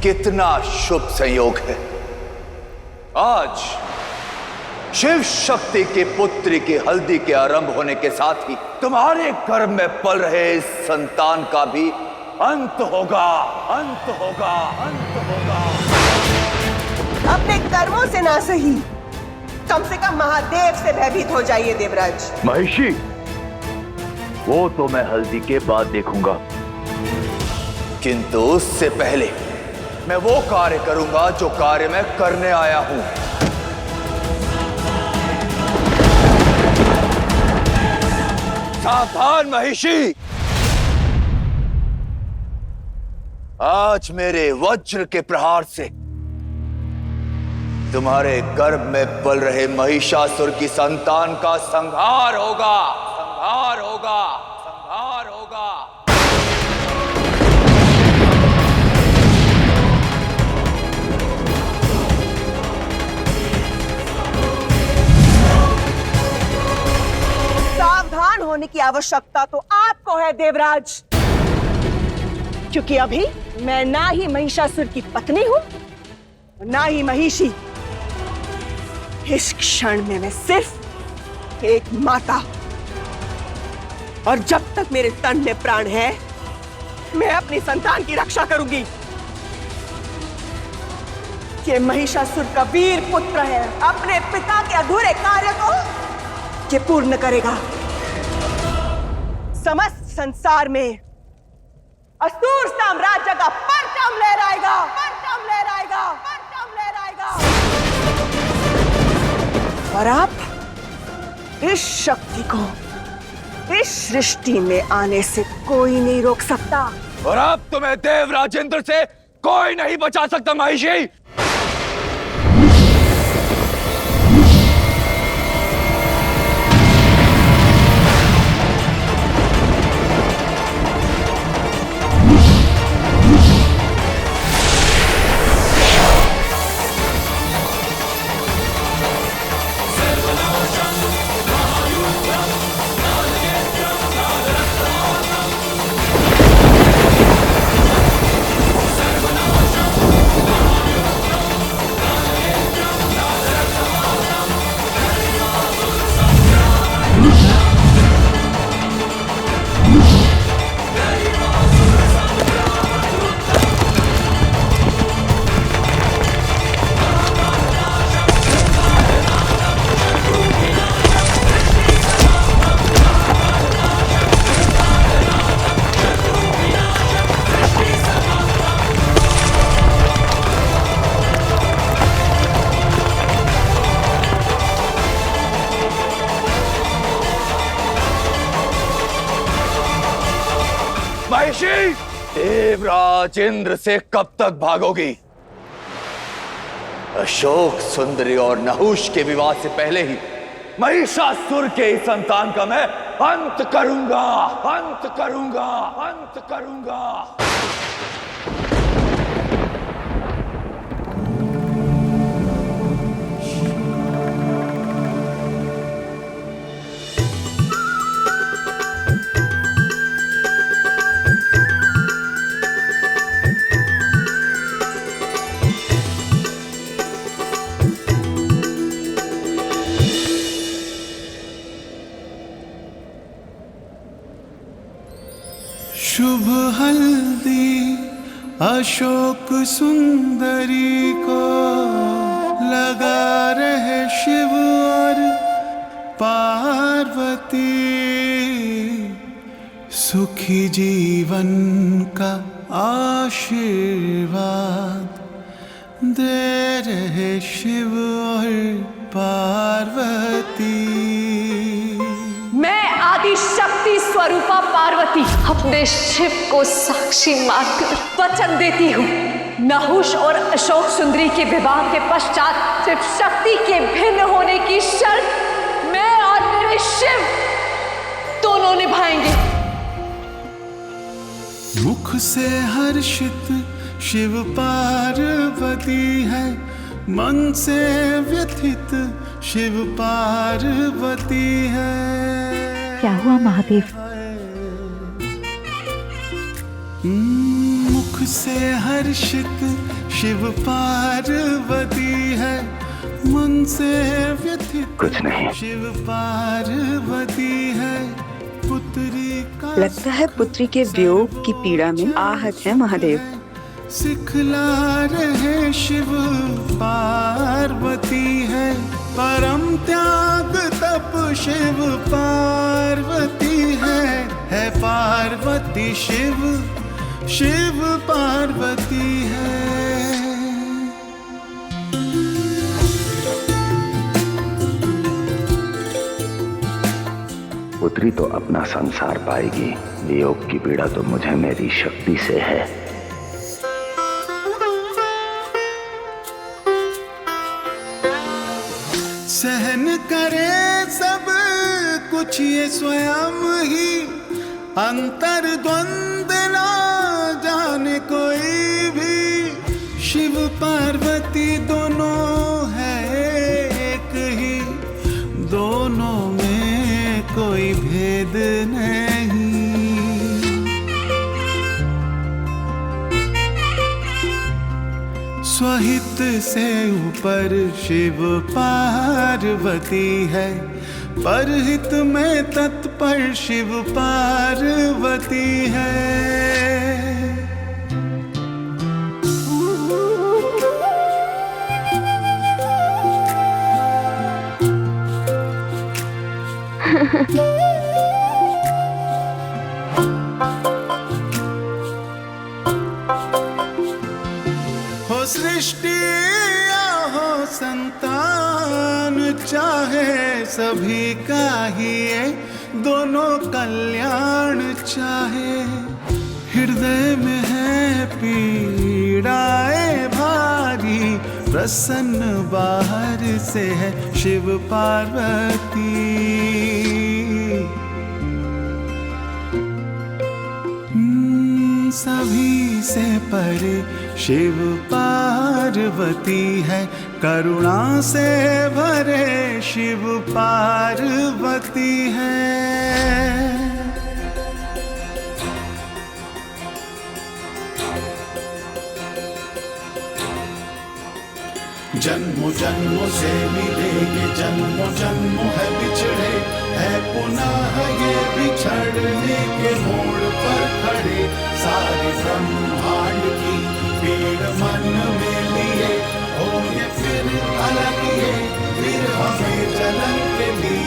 कितना शुभ संयोग है। आज शिव शक्ति के पुत्री की हल्दी के आरंभ होने के साथ ही तुम्हारे गर्भ में पल रहे इस संतान का भी अंत होगा, अंत होगा, अंत होगा। अपने कर्मों से ना सही, कम से कम महादेव से भयभीत हो जाइए देवराज। महिषी, वो तो मैं हल्दी के बाद देखूंगा, किंतु उससे पहले मैं वो कार्य करूंगा जो कार्य मैं करने आया हूं। सावधान महिषी, आज मेरे वज्र के प्रहार से तुम्हारे गर्भ में पल रहे महिषासुर की संतान का संहार होगा, संहार होगा, संहार होगा। सावधान होने की आवश्यकता तो आपको है देवराज, क्योंकि अभी मैं ना ही महिषासुर की पत्नी हूं, ना ही महिषी। इस क्षण में मैं सिर्फ एक माता, और जब तक मेरे तन में प्राण है, मैं अपनी संतान की रक्षा करूंगी। ये महिषासुर का वीर पुत्र है, अपने पिता के अधूरे कार्य को ये पूर्ण करेगा। समस्त संसार में असुर साम्राज्य का परचम लहराएगा, परचम लहराएगा, परचम लहराएगा। और आप इस शक्ति को इस सृष्टि में आने से कोई नहीं रोक सकता। और अब तुम्हें देव राजेंद्र से कोई नहीं बचा सकता महिषी। महिषी, देवराज इंद्र से कब तक भागोगी? अशोक सुंदरी और नहुष के विवाह से पहले ही महिषासुर के इस संतान का मैं अंत करूंगा, अंत करूंगा, अंत करूंगा। शुभ हल्दी अशोक सुंदरी को लगा रहे शिव और पार्वती, सुखी जीवन का आशीर्वाद दे रहे शिव और पार्वती। मैं आदि शक्ति स्वरूपा पार्वती अपने शिव को साक्षी मानकर वचन देती हूँ, नहुष और अशोक सुंदरी के विवाह के पश्चात शिव शक्ति के भिन्न होने की शर्त मैं और मेरे शिव दोनों निभाएंगे। मुख से हर्षित शिव पार्वती है, मन से व्यथित शिव पार्वती है। क्या हुआ महादेव? मुख से हर्षित शिव पार्वती है, मन से व्यथित कुछ नहीं। शिव पार्वती है, पुत्री का लगता है पुत्री के वियोग की पीड़ा में आहत है महादेव। सिखला रहे शिव पार्वती है, परम त्याग तप शिव पार्वती है पार्वती शिव, शिव पार्वती है। पुत्री तो अपना संसार पाएगी, वियोग की पीड़ा तो मुझे मेरी शक्ति से है। सहन करे सब कुछ ये स्वयं ही, अंतर द्वंद ना जाने कोई भी। शिव पार्वती दोनों है एक ही, दोनों में कोई भेद नहीं। स्वहित से ऊपर शिव पार्वती है, परहित में तत्पर शिव पार्वती है। हो सृष्टि या हो संतान, चाहे सभी का ही ये दोनों कल्याण चाहे। हृदय में है पीड़ाएं भारी, प्रसन्न बाहर से है शिव पार्वती। सभी से परे शिव पार्वती है, करुणा से भरे शिव पार्वती है। जन्मों जन्मों से मिलेंगे, जन्मों जन्मों है बिछड़े, है पुनः ये बिछड़ने के मोड़ पर खड़े। सारे ब्रह्मांड की पीड़ मन में लिए, हो ये फिर अलग ये, फिर हमें जलन के लिए।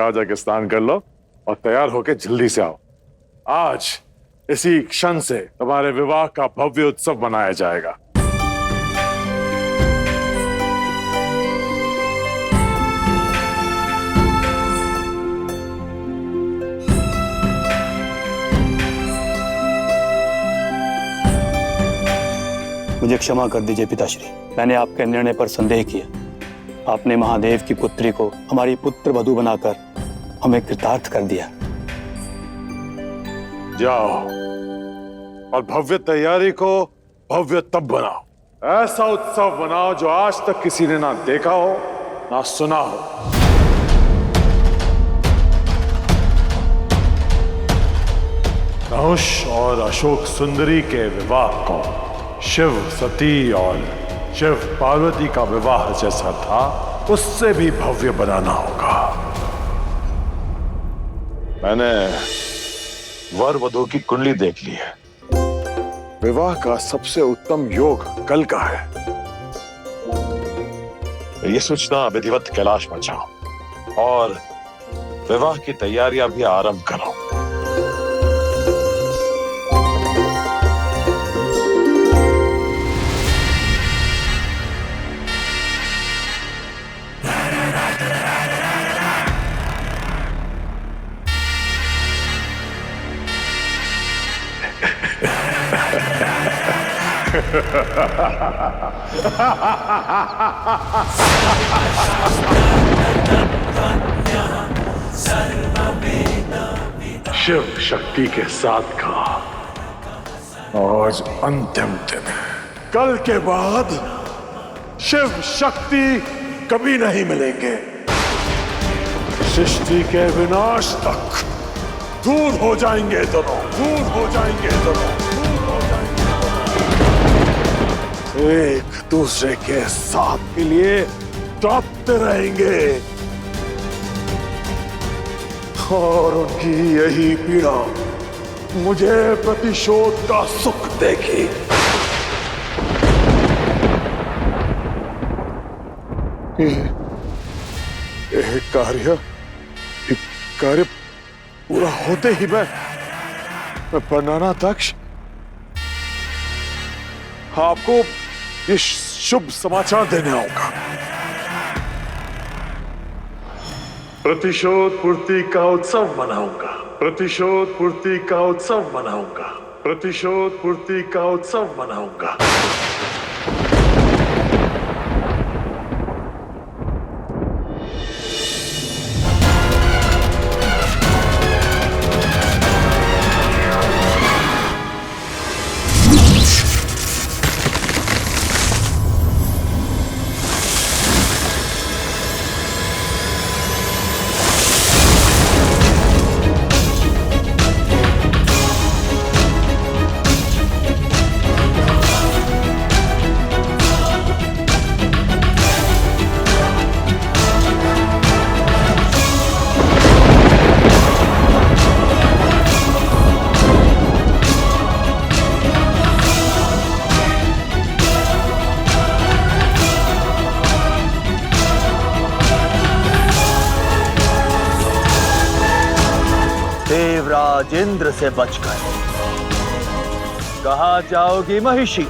जाके स्नान कर लो और तैयार होके जल्दी से आओ। आज इसी क्षण से तुम्हारे विवाह का भव्य उत्सव मनाया जाएगा। मुझे क्षमा कर दीजिए पिताश्री, मैंने आपके निर्णय पर संदेह किया। आपने महादेव की पुत्री को हमारी पुत्र वधू बनाकर हमें कृतार्थ कर दिया। जाओ और भव्य तैयारी को भव्य तब बनाओ, ऐसा उत्सव बनाओ जो आज तक किसी ने ना देखा हो ना सुना हो। नहुष और अशोक सुंदरी के विवाह को शिव सती और शिव पार्वती का विवाह जैसा था उससे भी भव्य बनाना होगा। मैंने वर वधू की कुंडली देख ली है। विवाह का सबसे उत्तम योग कल का है। ये सूचना विधिवत कैलाश पहुंचाओ और विवाह की तैयारियां भी आरंभ करो। शिव शक्ति के साथ का आज अंतिम दिन है। कल के बाद शिव शक्ति कभी नहीं मिलेंगे। सृष्टि के विनाश तक दूर हो जाएंगे दोनों, दूर हो जाएंगे दोनों, दूर हो जाएंगे दोनों। एक दूसरे के साथ के लिए तड़पते रहेंगे और उनकी यही पीड़ा मुझे प्रतिशोध का सुख देगी। ये कार्य पूरा होते ही मैं बनाना दक्ष आपको ये शुभ समाचार देने आऊंगा। प्रतिशोध पूर्ति का उत्सव मनाऊंगा, प्रतिशोध पूर्ति का उत्सव मनाऊंगा, प्रतिशोध पूर्ति का उत्सव मनाऊंगा। देवराज इंद्र से बचकर कहाँ जाओगी महिषी?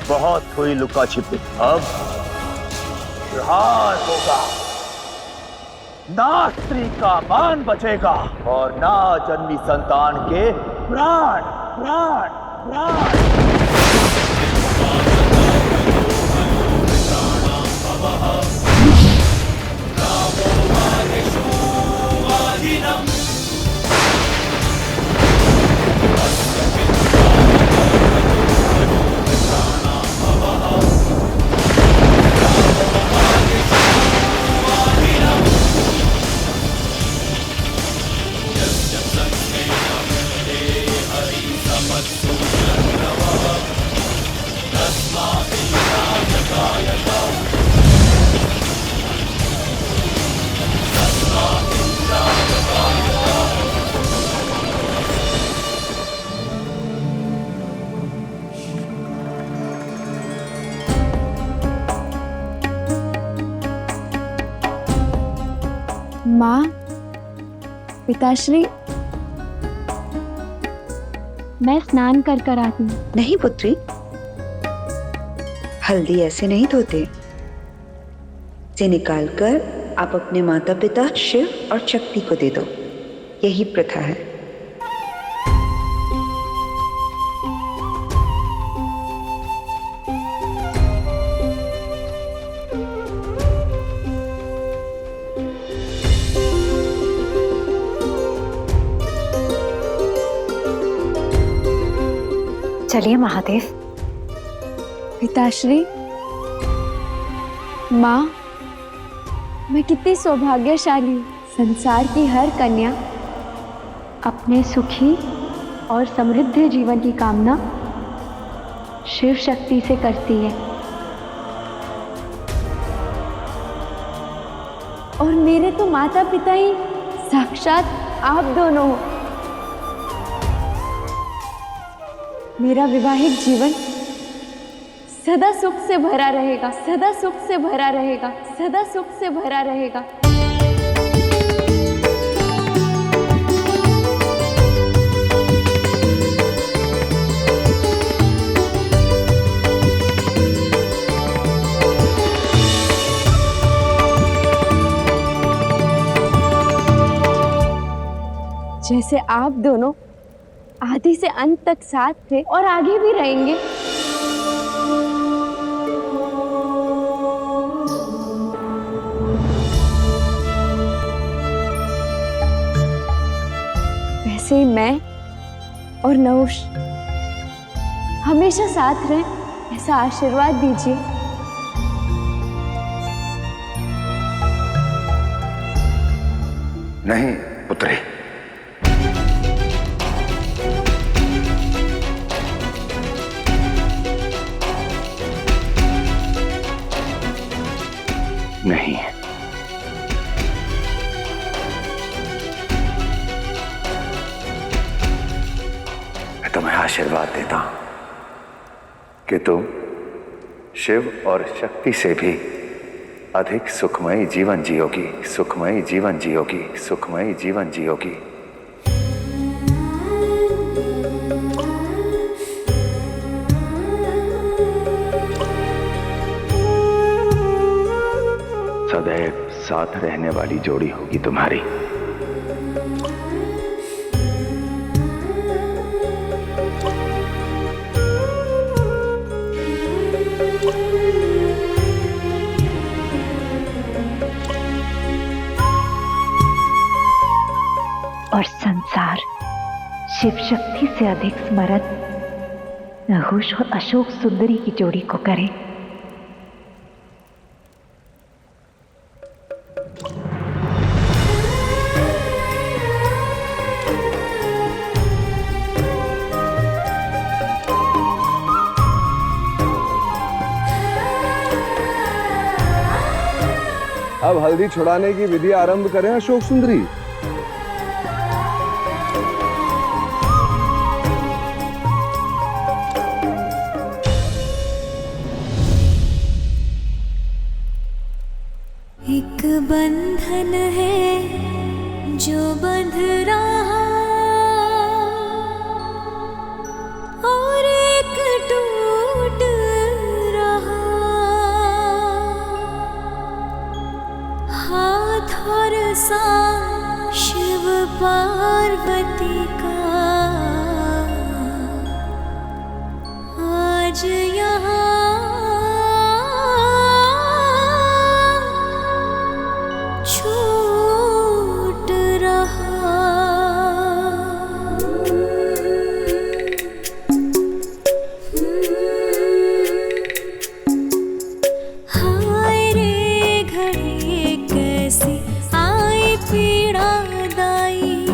बहुत हुई लुका छिपी, अब प्रहार होगा। ना स्त्री का मान बचेगा और ना जन्मी संतान के प्राण प्राण प्राण। माँ, पिताश्री, मैं स्नान कर आती हूँ। नहीं पुत्री, हल्दी ऐसे नहीं धोते। इसे निकालकर आप अपने माता पिता शिव और शक्ति को दे दो, यही प्रथा है। चलिए महादेव। पिताश्री, माँ, मैं कितनी सौभाग्यशाली हूँ। संसार की हर कन्या अपने सुखी और समृद्ध जीवन की कामना शिव शक्ति से करती है, और मेरे तो माता पिता ही साक्षात आप दोनों हो। मेरा वैवाहिक जीवन सदा सुख से भरा रहेगा, सदा सुख से भरा रहेगा, सदा सुख से भरा रहेगा। जैसे आप दोनों आदि से अंत तक साथ थे और आगे भी रहेंगे। वैसे ही मैं और नहुष हमेशा साथ रहें, ऐसा आशीर्वाद दीजिए। नहीं पुत्री, नहीं। मैं तुम्हें आशीर्वाद देता हूं कि तुम शिव और शक्ति से भी अधिक सुखमयी जीवन जियोगी, सुखमयी जीवन जियोगी, सुखमयी जीवन जियोगी। सदैव साथ रहने वाली जोड़ी होगी तुम्हारी। और संसार शिव शक्ति से अधिक स्मरण नहुष और अशोक सुंदरी की जोड़ी को करे। अब हल्दी छुड़ाने की विधि आरंभ करें अशोक सुंदरी। एक बंधन है जो बंध रहा और एक टूट रहा, हाथ और सांस शिव पार्वती का आज यहाँ छूट रहा। हाय रे घड़ी कैसी आई पीड़ा दाई,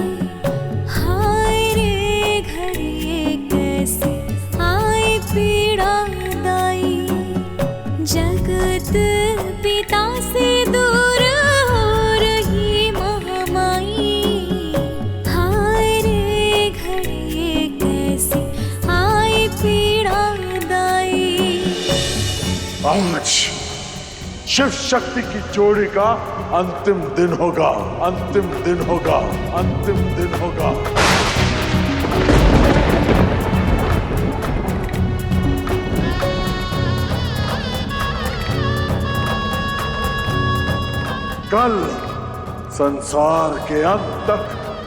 हाय रे घड़ी कैसी आई पीड़ा दाई, जगत पिता से दूर हो रही महामाई, हाय रे घड़ी कैसी आई पीड़ा दाई। आज शिव शक्ति की जोड़ी का अंतिम दिन होगा, अंतिम दिन होगा, अंतिम दिन होगा। कल संसार के अंत तक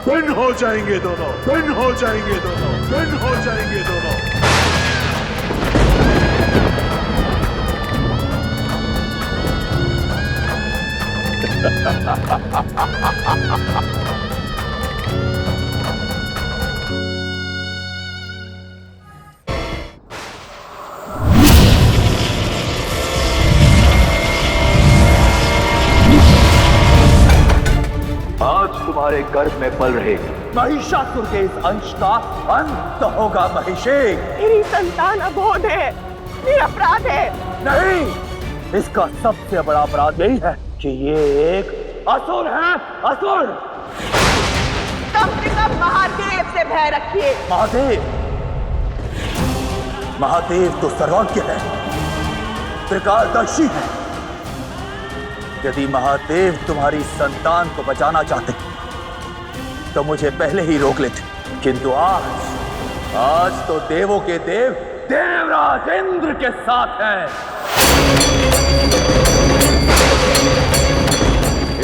भिन्न हो जाएंगे दोनों, भिन्न हो जाएंगे दोनों, भिन्न हो जाएंगे दोनों। आज तुम्हारे गर्भ में पल रहे महिषासुर के इस अंश का अंत होगा महिषी। मेरी संतान अबोध है, निरपराध है। नहीं, इसका सबसे बड़ा अपराध यही है कि ये एक असुर है, असुर। कम से कम महादेव से भय रखिए। महादेव, महादेव तो सर्वज्ञ है, त्रिकालदर्शी है। यदि महादेव तुम्हारी संतान को बचाना चाहते तो मुझे पहले ही रोक लेते, किंतु आज तो देवों के देव देवराज इंद्र के साथ हैं।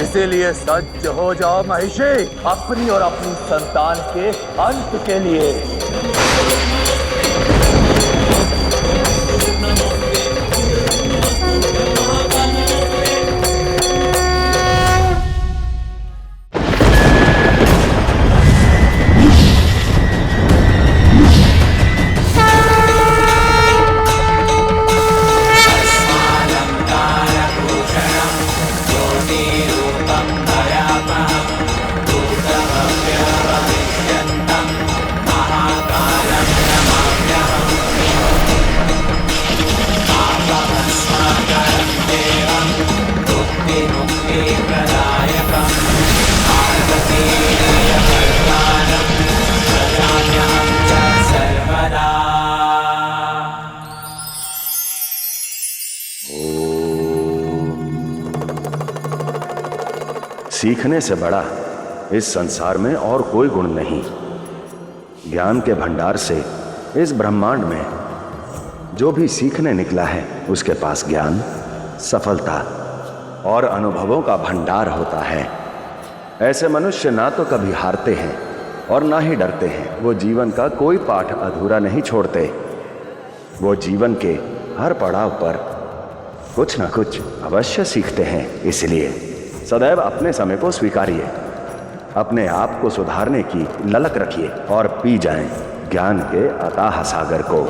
इसीलिए सज्ज हो जाओ महिषी, अपनी और अपनी संतान के अंत के लिए। सीखने से बड़ा इस संसार में और कोई गुण नहीं। ज्ञान के भंडार से इस ब्रह्मांड में जो भी सीखने निकला है उसके पास ज्ञान, सफलता और अनुभवों का भंडार होता है। ऐसे मनुष्य ना तो कभी हारते हैं और ना ही डरते हैं। वो जीवन का कोई पाठ अधूरा नहीं छोड़ते। वो जीवन के हर पड़ाव पर कुछ ना कुछ अवश्य सीखते हैं। इसलिए सदैव अपने समय को स्वीकारिए, अपने आप को सुधारने की ललक रखिए और पी जाएं ज्ञान के अथाह सागर को।